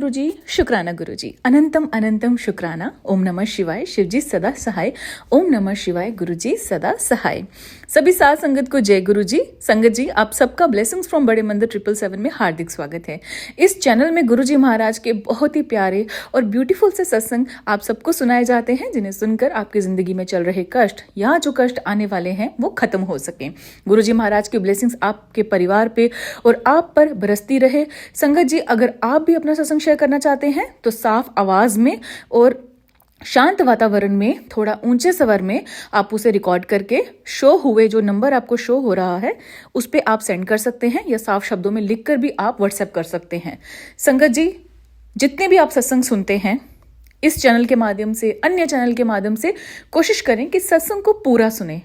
गुरुजी, शुक्राना गुरुजी, अनंतम अनंतम शुक्राना। ओम नमः शिवाय, शिवजी सदा सहाय। ओम नमः शिवाय, गुरुजी सदा सहाय। सभी साथ संगत को जय गुरुजी। संगत जी, आप सबका ब्लेसिंग्स फ्रॉम बड़े मंदिर 777 में हार्दिक स्वागत है। इस चैनल में गुरुजी महाराज के बहुत ही प्यारे और ब्यूटीफुल से सत्संग आप सबको सुनाए जाते हैं, जिन्हें सुनकर आपकी जिंदगी में चल रहे कष्ट या जो कष्ट आने वाले हैं वो खत्म हो सके। गुरुजी महाराज की ब्लेसिंग्स आपके परिवार पे और आप पर बरसती रहे। संगत जी, अगर आप भी अपना सत्संग शेयर करना चाहते हैं तो साफ आवाज में और शांत वातावरण में थोड़ा ऊंचे स्वर में आप उसे रिकॉर्ड करके शो हुए जो नंबर आपको शो हो रहा है उस पे आप सेंड कर सकते हैं, या साफ शब्दों में लिखकर भी आप व्हाट्सएप कर सकते हैं। संगत जी, जितने भी आप सत्संग सुनते हैं इस चैनल के माध्यम से, अन्य चैनल के माध्यम से, कोशिश करें कि सत्संग को पूरा सुने।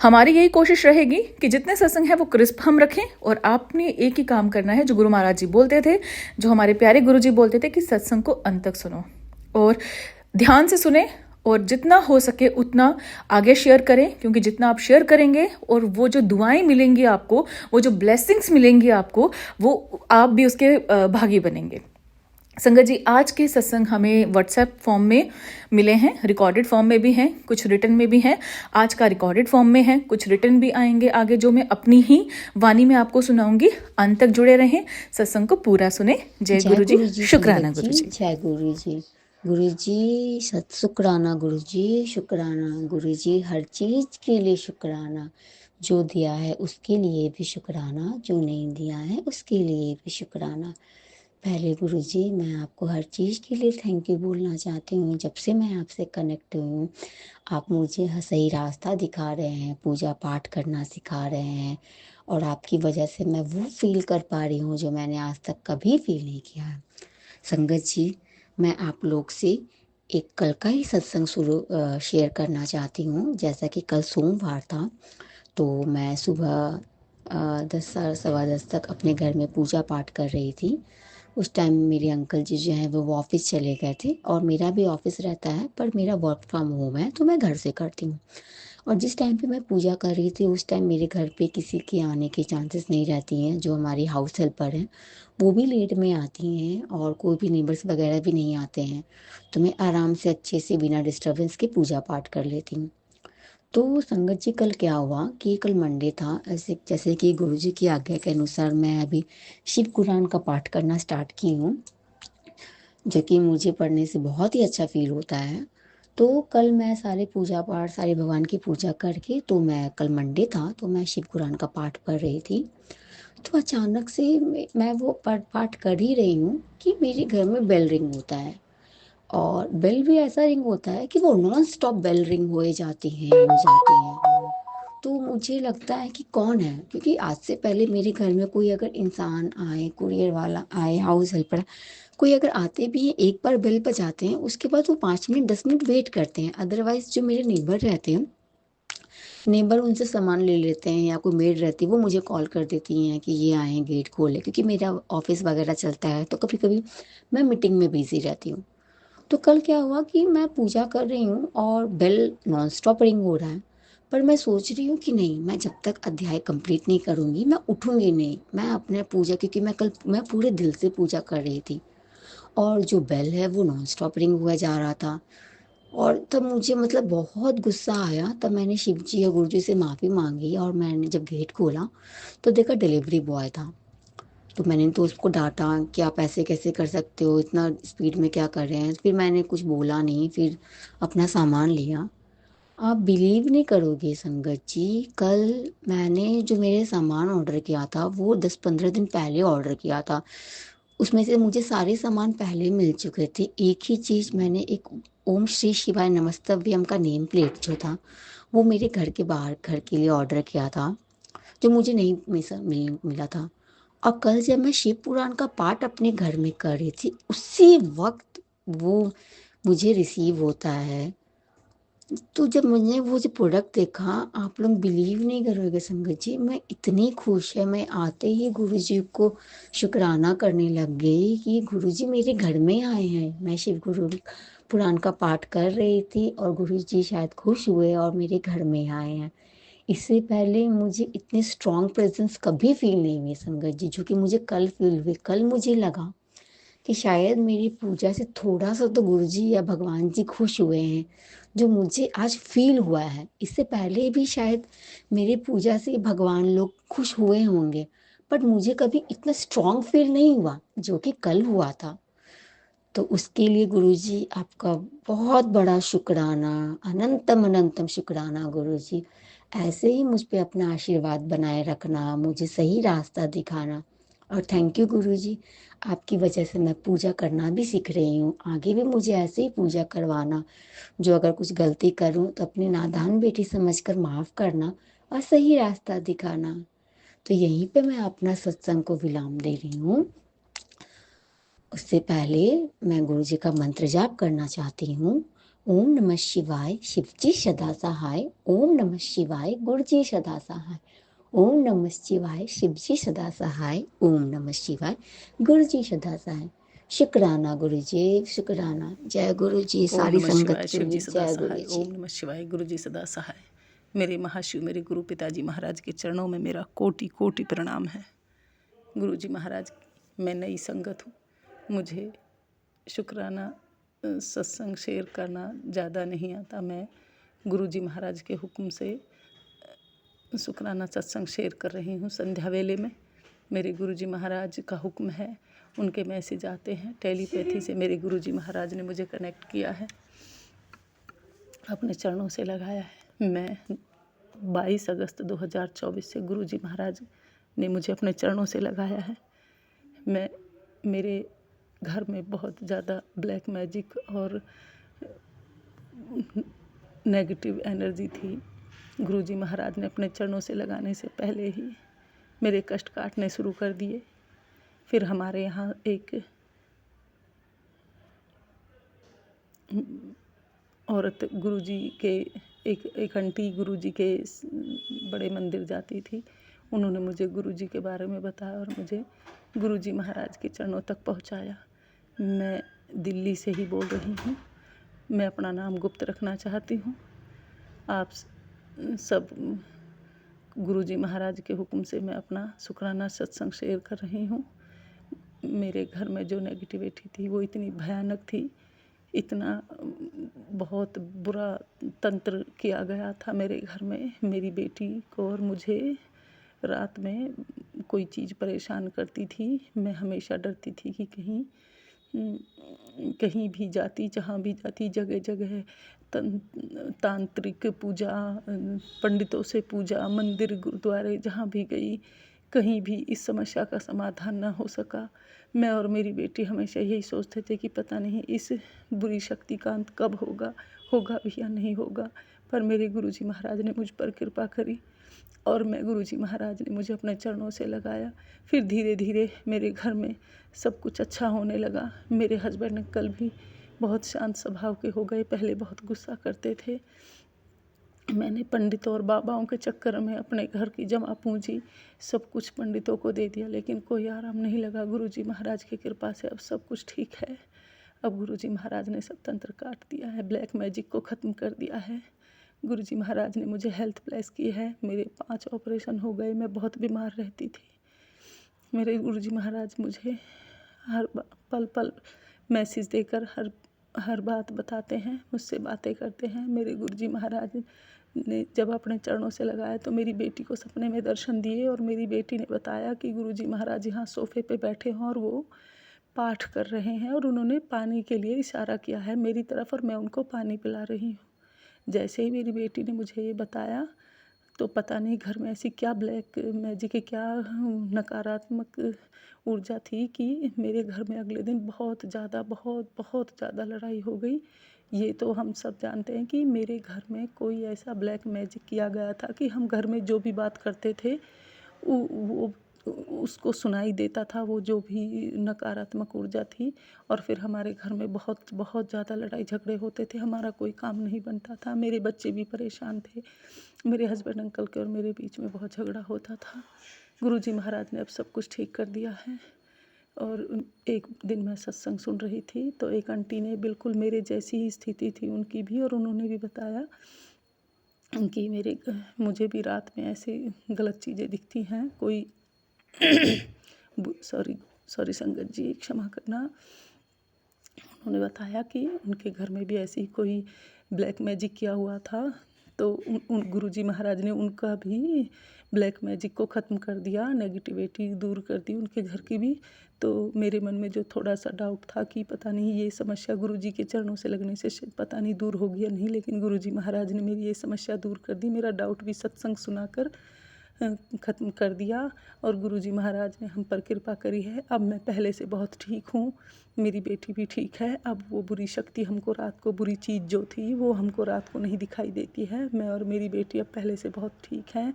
हमारी यही कोशिश रहेगी कि जितने सत्संग है वो क्रिस्प हम रखें, और आपने एक ही काम करना है जो गुरु महाराज जी बोलते थे, जो हमारे प्यारे गुरु जी बोलते थे कि सत्संग को अंत तक सुनो और ध्यान से सुने, और जितना हो सके उतना आगे शेयर करें, क्योंकि जितना आप शेयर करेंगे और वो जो दुआएं मिलेंगी आपको, वो जो ब्लेसिंग्स मिलेंगी आपको, वो आप भी उसके भागी बनेंगे। संगत जी, आज के सत्संग हमें व्हाट्सएप फॉर्म में मिले हैं, रिकॉर्डेड फॉर्म में भी हैं, कुछ रिटन में भी हैं। आज का रिकॉर्डेड फॉर्म में है, कुछ रिटन भी आएंगे आगे, जो मैं अपनी ही वाणी में आपको सुनाऊंगी। अंत तक जुड़े रहें, सत्संग को पूरा सुने। जय गुरु जी, शुक्राना गुरु जी। जय गुरु जी। गुरु जी शुक्राना, गुरु जी शुक्राना, गुरु जी हर चीज के लिए शुक्राना। जो दिया है उसके लिए भी शुक्राना, जो नहीं दिया है उसके लिए भी शुक्राना। पहले गुरु जी, मैं आपको हर चीज़ के लिए थैंक यू बोलना चाहती हूँ। जब से मैं आपसे कनेक्ट हुई हूँ, आप मुझे सही रास्ता दिखा रहे हैं, पूजा पाठ करना सिखा रहे हैं, और आपकी वजह से मैं वो फील कर पा रही हूँ जो मैंने आज तक कभी फील नहीं किया है। संगत जी, मैं आप लोग से एक कल का ही सत्संग शेयर करना चाहती हूँ। जैसा कि कल सोमवार था, तो मैं सुबह 10 सवा 10 तक अपने घर में पूजा पाठ कर रही थी। उस टाइम मेरे अंकल जी जो हैं वो ऑफिस चले गए थे, और मेरा भी ऑफिस रहता है, पर मेरा वर्क फ्रॉम होम है तो मैं घर से करती हूँ। और जिस टाइम पे मैं पूजा कर रही थी उस टाइम मेरे घर पे किसी के आने के चांसेस नहीं रहती हैं। जो हमारी हाउस हेल्पर हैं वो भी लेट में आती हैं, और कोई भी नेबर्स वगैरह भी नहीं आते हैं, तो मैं आराम से अच्छे से बिना डिस्टर्बेंस के पूजा पाठ कर लेती हूँ। तो संगत जी, कल क्या हुआ कि कल मंडे था, ऐसे जैसे कि गुरुजी की आज्ञा के अनुसार मैं अभी शिव कुरान का पाठ करना स्टार्ट की हूँ, जो कि मुझे पढ़ने से बहुत ही अच्छा फील होता है। तो कल मैं सारे पूजा पाठ, सारे भगवान की पूजा करके, तो मैं कल मंडे था तो मैं शिव कुरान का पाठ पढ़ रही थी। तो अचानक से मैं वो पाठ कर ही रही हूँ कि मेरे घर में बेल रिंग होता है, और बेल भी ऐसा रिंग होता है कि वो नॉन स्टॉप बेल रिंग हो जाती हैं हो जाती हैं। तो मुझे लगता है कि कौन है, क्योंकि आज से पहले मेरे घर में कोई अगर इंसान आए, कुरियर वाला आए, हाउस हेल्पर, कोई अगर आते भी हैं, एक बार बेल बजाते हैं, उसके बाद वो 5 मिनट 10 मिनट वेट करते हैं। अदरवाइज जो मेरे नेबर रहते हैं, नेबर उनसे सामान ले लेते हैं, या कोई मेड रहती है वो मुझे कॉल कर देती हैं कि ये आए गेट खोले, क्योंकि मेरा ऑफिस वगैरह चलता है तो कभी कभी मैं मीटिंग में बिजी रहती हूँ। तो कल क्या हुआ कि मैं पूजा कर रही हूँ और बेल नॉन स्टॉप रिंग हो रहा है, पर मैं सोच रही हूँ कि नहीं, मैं जब तक अध्याय कंप्लीट नहीं करूँगी मैं उठूँगी नहीं, मैं अपने पूजा, क्योंकि मैं पूरे दिल से पूजा कर रही थी, और जो बेल है वो नॉन स्टॉप रिंग हुआ जा रहा था। और तब मुझे मतलब बहुत गुस्सा आया, तब मैंने शिव जी या गुरु जी से माफ़ी मांगी, और मैंने जब गेट खोला तो देखा डिलीवरी बॉय था। तो मैंने तो उसको डांटा कि आप ऐसे कैसे कर सकते हो, इतना स्पीड में क्या कर रहे हैं। फिर मैंने कुछ बोला नहीं, फिर अपना सामान लिया। आप बिलीव नहीं करोगे संगत जी, कल मैंने जो मेरे सामान ऑर्डर किया था वो 10-15 दिन पहले ऑर्डर किया था। उसमें से मुझे सारे सामान पहले मिल चुके थे। एक ही चीज़ मैंने, एक ओम श्री शिवाय नमस्तव्यम का नेम प्लेट जो था वो मेरे घर के बाहर, घर के लिए ऑर्डर किया था, जो मुझे नहीं मिला था। और कल जब मैं शिव पुराण का पाठ अपने घर में कर रही थी, उसी वक्त वो मुझे रिसीव होता है। तो जब मैंने वो जो प्रोडक्ट देखा, आप लोग बिलीव नहीं करोगे संगत जी, मैं इतनी खुश है, मैं आते ही गुरु जी को शुक्राना करने लग गई कि गुरु जी मेरे घर में आए हैं। मैं शिव गुरु पुराण का पाठ कर रही थी और गुरु जी शायद खुश हुए और मेरे घर में आए हैं। इससे पहले मुझे इतने स्ट्रॉन्ग प्रेजेंस कभी फील नहीं हुई संगत जी, जो कि मुझे कल फील हुई। कल मुझे लगा कि शायद मेरी पूजा से थोड़ा सा तो गुरुजी या भगवान जी खुश हुए हैं, जो मुझे आज फील हुआ है। इससे पहले भी शायद मेरी पूजा से भगवान लोग खुश हुए होंगे, बट मुझे कभी इतना स्ट्रॉन्ग फील नहीं हुआ जो कि कल हुआ था। तो उसके लिए गुरुजी आपका बहुत बड़ा शुक्राना, अनंतम अनंतम शुक्राना गुरुजी। ऐसे ही मुझ पे अपना आशीर्वाद बनाए रखना, मुझे सही रास्ता दिखाना। और थैंक यू गुरुजी, आपकी वजह से मैं पूजा करना भी सीख रही हूँ। आगे भी मुझे ऐसे ही पूजा करवाना। जो अगर कुछ गलती करूँ तो अपनी नादान बेटी समझकर माफ़ करना और सही रास्ता दिखाना। तो यहीं पे मैं अपना सत्संग को विराम दे रही हूँ। उससे पहले मैं गुरु जी का मंत्र जाप करना चाहती हूँ। ओम नमः शिवाय, शिवजी सदा सहाय। ओम नमः शिवाय, गुरु जी सदा सहाय। ओम नमः शिवाय, शिवजी सदा सहाय। ओम नमः शिवाय, गुरु जी सदा सहाय। शुक्राना गुरु जी, शुक्राना। जय गुरु जी। ओम सारी नमः संगत शिवाय, के शिव जी लिए सदा जय गुरु सहाय। जी। ओम नमः शिवाय, गुरु जी सदा सहाय। मेरे महाशिव, मेरे गुरु पिताजी महाराज के चरणों में मेरा कोटि कोटि प्रणाम है। गुरु जी महाराज, मैं नई संगत हूँ, मुझे शुक्राना सत्संग शेयर करना ज़्यादा नहीं आता। मैं गुरु जी महाराज के हुक्म से शुक्राना सत्संग शेयर कर रही हूँ। संध्या वेले में मेरे गुरु जी महाराज का हुक्म है, उनके मैसेज आते हैं टेलीपैथी से। मेरे गुरु जी महाराज ने मुझे कनेक्ट किया है, अपने चरणों से लगाया है। मैं 22 अगस्त 2024 से गुरु जी महाराज ने मुझे अपने चरणों से लगाया है। मेरे घर में बहुत ज़्यादा ब्लैक मैजिक और नेगेटिव एनर्जी थी। गुरु जी महाराज ने अपने चरणों से लगाने से पहले ही मेरे कष्ट काटने शुरू कर दिए। फिर हमारे यहाँ एक औरत गुरुजी के एक आंटी गुरुजी के बड़े मंदिर जाती थी। उन्होंने मुझे गुरुजी के बारे में बताया और मुझे गुरुजी महाराज के चरणों तक पहुंचाया। मैं दिल्ली से ही बोल रही हूँ। मैं अपना नाम गुप्त रखना चाहती हूँ। आप सब गुरुजी महाराज के हुक्म से मैं अपना शुक्राना सत्संग शेयर कर रही हूँ। मेरे घर में जो नेगेटिविटी थी वो इतनी भयानक थी, इतना बहुत बुरा तंत्र किया गया था मेरे घर में। मेरी बेटी को और मुझे रात में कोई चीज़ परेशान करती थी। मैं हमेशा डरती थी कि कहीं भी जाती, जहाँ भी जाती, जगह जगह तांत्रिक पूजा, पंडितों से पूजा, मंदिर गुरुद्वारे जहाँ भी गई, कहीं भी इस समस्या का समाधान न हो सका। मैं और मेरी बेटी हमेशा यही सोचते थे कि पता नहीं इस बुरी शक्ति का अंत कब होगा भी या नहीं होगा। पर मेरे गुरुजी महाराज ने मुझ पर कृपा करी और गुरुजी महाराज ने मुझे अपने चरणों से लगाया। फिर धीरे धीरे मेरे घर में सब कुछ अच्छा होने लगा। मेरे हस्बैंड अंकल भी बहुत शांत स्वभाव के हो गए, पहले बहुत गुस्सा करते थे। मैंने पंडितों और बाबाओं के चक्कर में अपने घर की जमा पूंजी सब कुछ पंडितों को दे दिया, लेकिन कोई आराम नहीं लगा। गुरुजी महाराज की कृपा से अब सब कुछ ठीक है। अब गुरुजी महाराज ने सब तंत्र काट दिया है, ब्लैक मैजिक को ख़त्म कर दिया है। गुरुजी महाराज ने मुझे हेल्थ ब्लेस की है। मेरे 5 ऑपरेशन हो गए, मैं बहुत बीमार रहती थी। मेरे गुरुजी महाराज मुझे हर पल पल मैसेज देकर हर बात बताते हैं, मुझसे बातें करते हैं। मेरे गुरुजी महाराज ने जब अपने चरणों से लगाया तो मेरी बेटी को सपने में दर्शन दिए और मेरी बेटी ने बताया कि गुरुजी महाराज यहाँ सोफे पे बैठे हैं और वो पाठ कर रहे हैं और उन्होंने पानी के लिए इशारा किया है मेरी तरफ और मैं उनको पानी पिला रही हूँ। जैसे ही मेरी बेटी ने मुझे ये बताया तो पता नहीं घर में ऐसी क्या ब्लैक मैजिक, क्या नकारात्मक ऊर्जा थी कि मेरे घर में अगले दिन बहुत ज़्यादा लड़ाई हो गई। ये तो हम सब जानते हैं कि मेरे घर में कोई ऐसा ब्लैक मैजिक किया गया था कि हम घर में जो भी बात करते थे वो उसको सुनाई देता था, वो जो भी नकारात्मक ऊर्जा थी। और फिर हमारे घर में बहुत ज़्यादा लड़ाई झगड़े होते थे, हमारा कोई काम नहीं बनता था, मेरे बच्चे भी परेशान थे, मेरे हस्बैंड अंकल के और मेरे बीच में बहुत झगड़ा होता था। गुरुजी महाराज ने अब सब कुछ ठीक कर दिया है। और एक दिन मैं सत्संग सुन रही थी तो एक आंटी ने, बिल्कुल मेरे जैसी ही स्थिति थी उनकी भी, और उन्होंने भी बताया कि मुझे भी रात में ऐसे गलत चीज़ें दिखती हैं। कोई सॉरी संगत जी, क्षमा करना। उन्होंने बताया कि उनके घर में भी ऐसी कोई ब्लैक मैजिक किया हुआ था, तो उन गुरुजी महाराज ने उनका भी ब्लैक मैजिक को ख़त्म कर दिया, नेगेटिविटी दूर कर दी उनके घर की भी। तो मेरे मन में जो थोड़ा सा डाउट था कि पता नहीं ये समस्या गुरुजी के चरणों से लगने से पता नहीं दूर होगी या नहीं, लेकिन गुरुजी महाराज ने मेरी ये समस्या दूर कर दी। मेरा डाउट भी सत्संग सुनाकर ख़त्म कर दिया और गुरुजी महाराज ने हम पर कृपा करी है। अब मैं पहले से बहुत ठीक हूँ, मेरी बेटी भी ठीक है। अब वो बुरी शक्ति हमको रात को, बुरी चीज़ जो थी वो हमको रात को नहीं दिखाई देती है। मैं और मेरी बेटी अब पहले से बहुत ठीक हैं।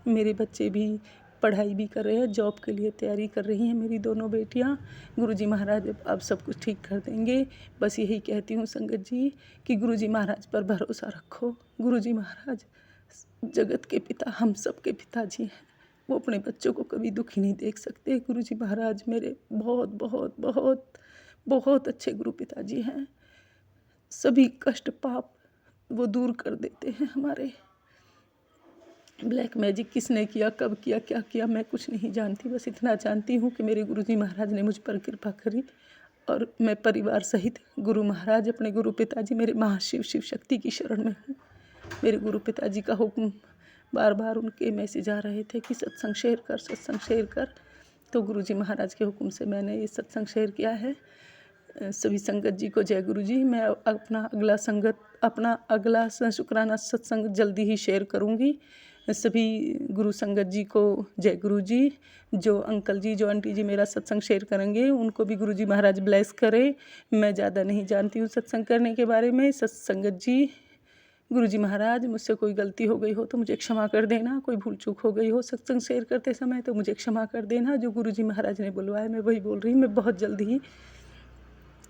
मेरे बच्चे भी पढ़ाई भी कर रहे हैं, जॉब के लिए तैयारी कर रही हैं मेरी दोनों बेटियां। गुरुजी महाराज अब सब कुछ ठीक कर देंगे। बस यही कहती हूँ संगत जी कि गुरुजी महाराज पर भरोसा रखो। गुरुजी महाराज जगत के पिता, हम सब के पिताजी हैं। वो अपने बच्चों को कभी दुखी नहीं देख सकते। गुरुजी महाराज मेरे बहुत बहुत बहुत बहुत अच्छे गुरु पिताजी हैं। सभी कष्ट पाप वो दूर कर देते हैं हमारे। ब्लैक मैजिक किसने किया, कब किया, क्या किया, मैं कुछ नहीं जानती। बस इतना जानती हूँ कि मेरे गुरुजी महाराज ने मुझ पर कृपा करी और मैं परिवार सहित गुरु महाराज, अपने गुरु पिताजी, मेरे महाशिव शिव शक्ति की शरण में हूँ। मेरे गुरु पिताजी का हुक्म, बार बार उनके मैसेज आ रहे थे कि सत्संग शेयर कर, सत्संग शेयर कर। तो गुरुजी महाराज के हुक्म से मैंने ये सत्संग शेयर किया है। सभी संगत जी को जय गुरु जी। मैं अपना अगला शुक्राना सत्संग जल्दी ही शेयर करूँगी। सभी गुरु संगत जी को जय गुरु जी। जो अंकल जी, जो आंटी जी मेरा सत्संग शेयर करेंगे उनको भी गुरुजी महाराज ब्लेस करें। मैं ज़्यादा नहीं जानती हूँ सत्संग करने के बारे में। सत्संगत जी, गुरुजी महाराज मुझसे कोई गलती हो गई हो तो मुझे क्षमा कर देना, कोई भूल चूक हो गई हो सत्संग शेयर करते समय तो मुझे क्षमा कर देना। जो गुरुजी महाराज ने बुलवाया मैं वही बोल रही हूँ। मैं बहुत जल्दी ही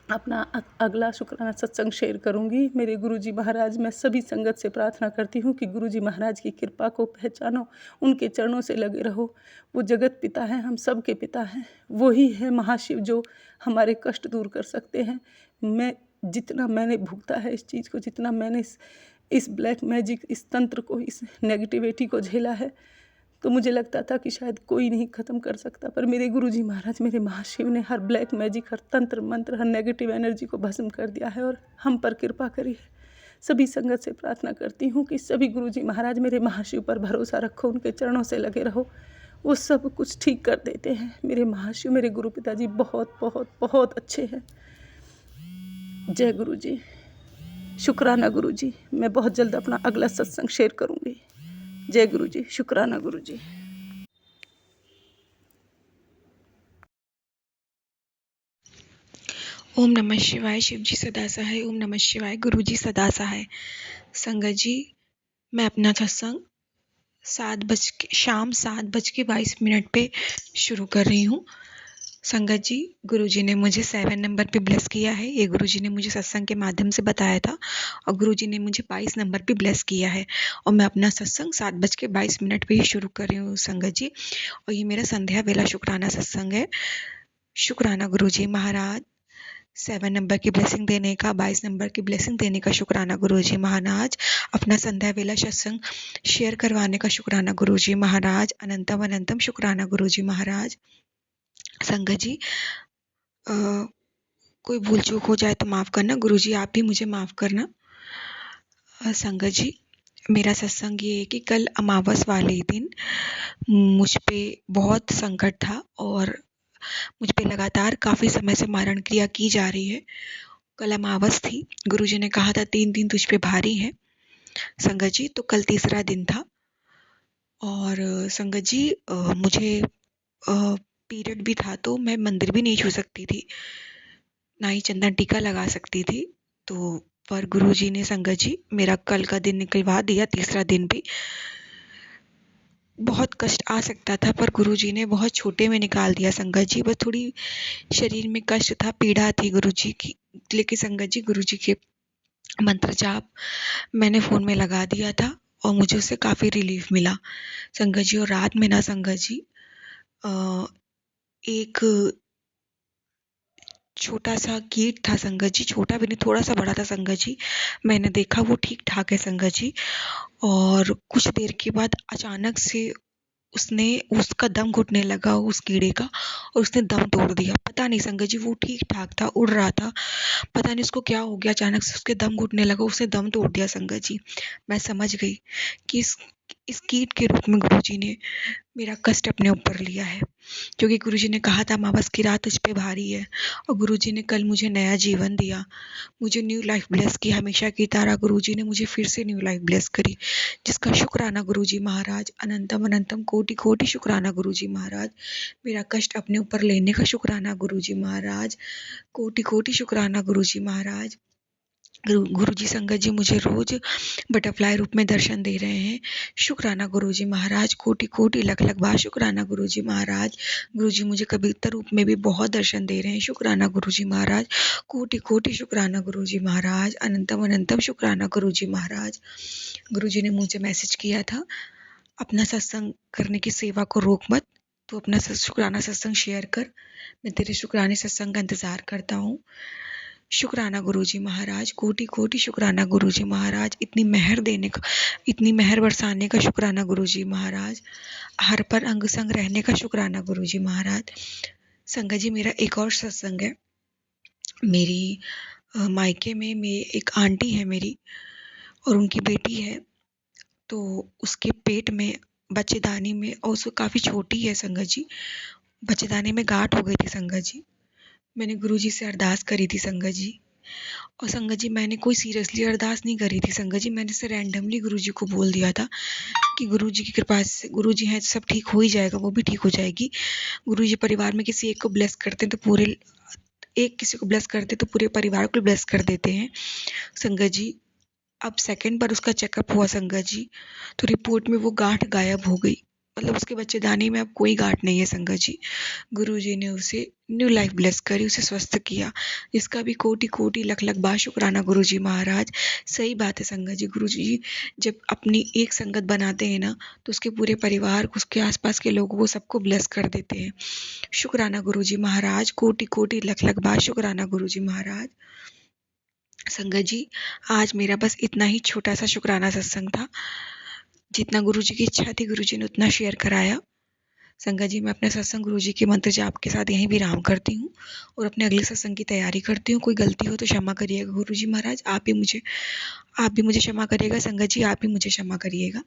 अपना अगला शुक्राना सत्संग शेयर करूंगी। मेरे गुरुजी महाराज, मैं सभी संगत से प्रार्थना करती हूँ कि गुरुजी महाराज की कृपा को पहचानो, उनके चरणों से लगे रहो। वो जगत पिता हैं, हम सब के पिता हैं। वही है महाशिव जो हमारे कष्ट दूर कर सकते हैं। जितना मैंने भुगता है इस चीज़ को, जितना मैंने इस ब्लैक मैजिक, इस तंत्र को, इस नेगेटिविटी को झेला है, तो मुझे लगता था कि शायद कोई नहीं ख़त्म कर सकता। पर मेरे गुरुजी महाराज, मेरे महाशिव ने हर ब्लैक मैजिक, हर तंत्र मंत्र, हर नेगेटिव एनर्जी को भस्म कर दिया है और हम पर कृपा करी है। सभी संगत से प्रार्थना करती हूँ कि सभी गुरुजी महाराज मेरे महाशिव पर भरोसा रखो, उनके चरणों से लगे रहो, वो सब कुछ ठीक कर देते हैं। मेरे महाशिव, मेरे गुरु पिताजी बहुत बहुत बहुत अच्छे हैं। जय गुरु जी, शुक्राना गुरु जी। मैं बहुत जल्द अपना अगला सत्संग शेयर करूँगी। जय गुरु जी, शुक्राना गुरु जी। ओम नमः शिवाय। शिव जी सदा सहाय। ओम नमः शिवाय। गुरु जी सदा सहाय। संगत जी, मैं अपना सत्संग शाम 7:22 पे शुरू कर रही हूँ। संगत जी, गुरु जी ने मुझे 7 नंबर पे ब्लेस किया है। ये गुरु जी ने मुझे सत्संग के माध्यम से बताया था और गुरु जी ने मुझे 22 नंबर पे ब्लेस किया है और मैं अपना सत्संग 7:22 पे ही शुरू कर रही हूँ संगत जी। और ये मेरा संध्या वेला शुक्राना सत्संग है। शुक्राना गुरु जी महाराज। 7 नंबर की ब्लेसिंग देने का, 22 नंबर की ब्लेसिंग देने का शुक्राना गुरुजी महाराज। अपना संध्या वेला सत्संग शेयर करवाने का शुक्राना गुरुजी महाराज। अनंतम अनंतम शुक्राना गुरुजी महाराज। संगत जी, कोई भूल चूक हो जाए तो माफ़ करना गुरुजी, आप भी मुझे माफ़ करना। संगत जी, मेरा सत्संग ये है कि कल अमावस वाले दिन मुझ पे बहुत संकट था और मुझ पे लगातार काफ़ी समय से मारण क्रिया की जा रही है। कल अमावस थी। गुरुजी ने कहा था 3 दिन तुझ पे भारी है संगत जी, तो कल तीसरा दिन था। और संगत जी, मुझे पीरियड भी था तो मैं मंदिर भी नहीं छू सकती थी, ना ही चंदन टीका लगा सकती थी। तो पर गुरुजी ने संगत जी मेरा कल का दिन निकलवा दिया, तीसरा दिन भी। बहुत कष्ट आ सकता था पर गुरुजी ने बहुत छोटे में निकाल दिया संगत जी। बस थोड़ी शरीर में कष्ट था, पीड़ा थी गुरुजी की, लेकिन संगत जी गुरुजी के मंत्र जाप मैंने फ़ोन में लगा दिया था और मुझे उससे काफ़ी रिलीफ मिला संगत जी। और रात में ना संगत जी, एक छोटा सा कीट था संगत जी, छोटा भी नहीं, थोड़ा सा बड़ा था संगत जी। मैंने देखा वो ठीक ठाक है संगत जी। और कुछ देर के बाद अचानक से उसने उसका दम घुटने लगा उस कीड़े का और उसने दम तोड़ दिया। पता नहीं संगत जी, वो ठीक-ठाक था, उड़ रहा था, पता नहीं उसको क्या हो गया, अचानक से उसके दम घुटने लगा, उसने दम तोड़ दिया संगत जी। मैं समझ गई कि इस कीट के रूप में गुरुजी ने मेरा कष्ट अपने ऊपर लिया है, क्योंकि गुरुजी ने कहा था अमावस की रात तुझ पे भारी है, और गुरुजी ने कल मुझे नया जीवन दिया, मुझे न्यू लाइफ ब्लेस की। हमेशा की तरह गुरुजी ने मुझे फिर से न्यू लाइफ ब्लेस करी, जिसका शुक्राना गुरुजी महाराज, अनंतम अनंतम कोटि कोटि शुक्राना गुरुजी महाराज। मेरा कष्ट अपने ऊपर लेने का शुक्राना गुरुजी महाराज, कोटि कोटि शुक्राना गुरुजी महाराज। गुरुजी संगत जी मुझे रोज बटरफ्लाई रूप में दर्शन दे रहे हैं। शुक्राना गुरुजी महाराज, कोटि कोटि लख लख बार शुक्राना गुरुजी महाराज। गुरुजी मुझे कबीतर रूप में भी बहुत दर्शन दे रहे हैं। शुक्राना गुरुजी महाराज, कोटि कोटि शुक्राना गुरुजी महाराज, अनंतम अनंतम शुक्राना गुरुजी महाराज। गुरुजी ने मुझे मैसेज किया था, अपना सत्संग करने की सेवा को रोक मत, तो अपना शुक्राना सत्संग शेयर कर, मैं तेरे शुक्राने सत्संग का इंतज़ार करता हूँ। शुक्राना गुरुजी महाराज, कोटि कोटि शुक्राना गुरुजी महाराज। इतनी मेहर देने का, इतनी मेहर बरसाने का शुक्राना गुरुजी महाराज। हर पर अंग संग रहने का शुक्राना गुरुजी महाराज। संगत जी, मेरा एक और सत्संग है। मेरी मायके में एक आंटी है मेरी, और उनकी बेटी है, तो उसके पेट में, बच्चेदानी में, और उसको काफ़ी छोटी है संगत जी, बच्चेदानी में गांठ हो गई थी संगत जी। मैंने गुरुजी से अरदास करी थी संगत जी, और संगत जी मैंने कोई सीरियसली अरदास नहीं करी थी संगत जी, मैंने से रैंडमली गुरुजी को बोल दिया था कि गुरुजी की कृपा से, गुरुजी हैं, सब ठीक हो ही जाएगा, वो भी ठीक हो जाएगी। गुरुजी परिवार में किसी एक को ब्लेस करते हैं तो पूरे, एक किसी को ब्लेस करते तो पूरे परिवार को ब्लेस कर देते हैं संगत जी। अब सेकंड बार उसका चेकअप हुआ संगत जी, तो रिपोर्ट में वो गांठ गायब हो गई, मतलब उसके बच्चेदानी में अब कोई गांठ नहीं है संगत जी। गुरुजी ने उसे न्यू लाइफ ब्लेस करी, उसे स्वस्थ किया, जिसका भी कोटि कोटि लख लख बार शुक्राना गुरुजी महाराज। सही बात है संगत जी, गुरुजी जब अपनी एक संगत बनाते हैं ना, तो उसके पूरे परिवार, उसके आसपास के लोगों को, सबको ब्लेस कर देते हैं। शुक्राना गुरुजी महाराज, कोटि कोटि लख लख बार शुक्राना गुरुजी महाराज। संगत जी, आज मेरा बस इतना ही छोटा सा शुक्राना सत्संग था, जितना गुरुजी की इच्छा थी गुरुजी ने उतना शेयर कराया। संगत जी, मैं अपने सत्संग गुरुजी के मंत्र जाप के साथ यहीं विराम करती हूँ और अपने अगले सत्संग की तैयारी करती हूँ। कोई गलती हो तो क्षमा करिएगा गुरुजी महाराज, आप भी मुझे क्षमा करिएगा संगत जी, आप भी मुझे क्षमा करिएगा।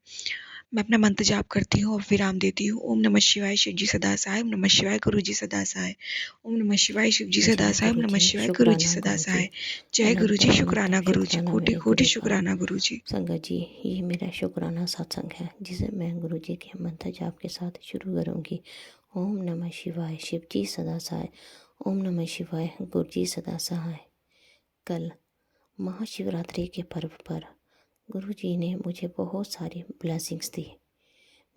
मैं अपना मंत्र जाप करती हूँ और विराम देती हूँ। ओम नमः शिवाय, शिव जी सदा सहाय। ओम नमः शिवाय, गुरु जी सदा सहाय। ओम नमः शिवाय, शिव जी सदा जय सहाय। ओम गुरु नमः जी, शिवाय, गुरु जी शुक्राना सदा गुरु जी, सहाय। जय गुरु जी, अनंतम शुक्राना अनंतम गुरु जी, शुक्राना कोटि मेरे कोटि गुरु का। शुक्राना गुरु जी। संगत जी, ये मेरा शुक्राना सत्संग है, जिसे मैं गुरु जी के मंत्र जाप के साथ शुरू करूँगी। ओम नमः शिवाय, शिव जी सदा सहाय। ओम नमः शिवाय, गुरु जी सदा सहाय। कल महाशिवरात्रि के पर्व पर गुरु जी ने मुझे बहुत सारी ब्लेसिंग्स दी।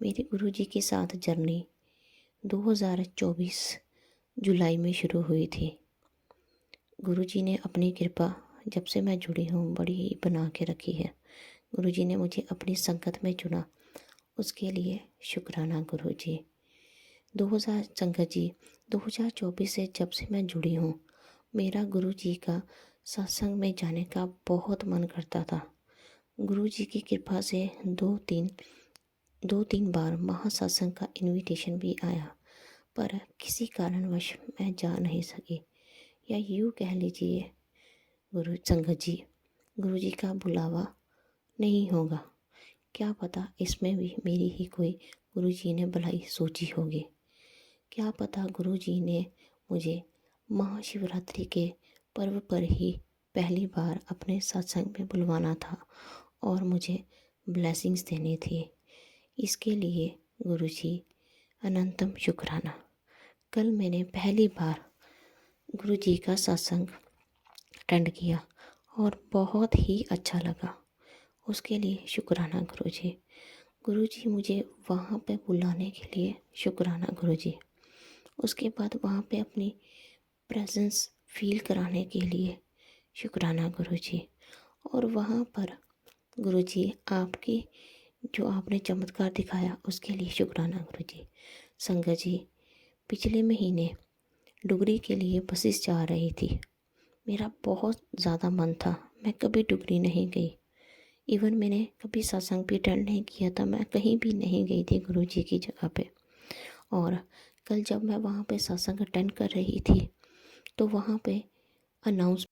मेरी गुरु जी के साथ जर्नी 2024 जुलाई में शुरू हुई थी। गुरु जी ने अपनी कृपा, जब से मैं जुड़ी हूँ, बड़ी ही बना के रखी है। गुरु जी ने मुझे अपनी संगत में चुना, उसके लिए शुक्राना गुरु जी। 2024 से जब से मैं जुड़ी हूँ, मेरा गुरु जी का सत्संग में जाने का बहुत मन करता था। गुरु जी की कृपा से दो तीन बार महासत्संग का इनविटेशन भी आया, पर किसी कारणवश मैं जा नहीं सकी, या यूँ कह लीजिए गुरु संगत जी, गुरु जी का बुलावा नहीं होगा। क्या पता इसमें भी मेरी ही कोई गुरु जी ने भलाई सोची होगी। क्या पता गुरु जी ने मुझे महाशिवरात्रि के पर्व पर ही पहली बार अपने सत्संग में बुलवाना था और मुझे ब्लेसिंग्स देनी थी। इसके लिए गुरु जी अनंतम शुक्राना। कल मैंने पहली बार गुरु जी का सत्संग अटेंड किया और बहुत ही अच्छा लगा, उसके लिए शुक्राना गुरु जी। गुरु जी मुझे वहाँ पे बुलाने के लिए शुक्राना गुरु जी। उसके बाद वहाँ पे अपनी प्रेजेंस फील कराने के लिए शुक्राना गुरु जी। और वहाँ पर गुरु जी आपकी जो आपने चमत्कार दिखाया, उसके लिए शुक्राना गुरु जी। संगत जी, पिछले महीने डुगरी के लिए बसेस जा रही थी। मेरा बहुत ज़्यादा मन था, मैं कभी डुगरी नहीं गई, इवन मैंने कभी सत्संग भी अटेंड नहीं किया था, मैं कहीं भी नहीं गई थी गुरु जी की जगह पे। और कल जब मैं वहाँ पे सत्संग अटेंड कर रही थी तो वहाँ पे अनाउंस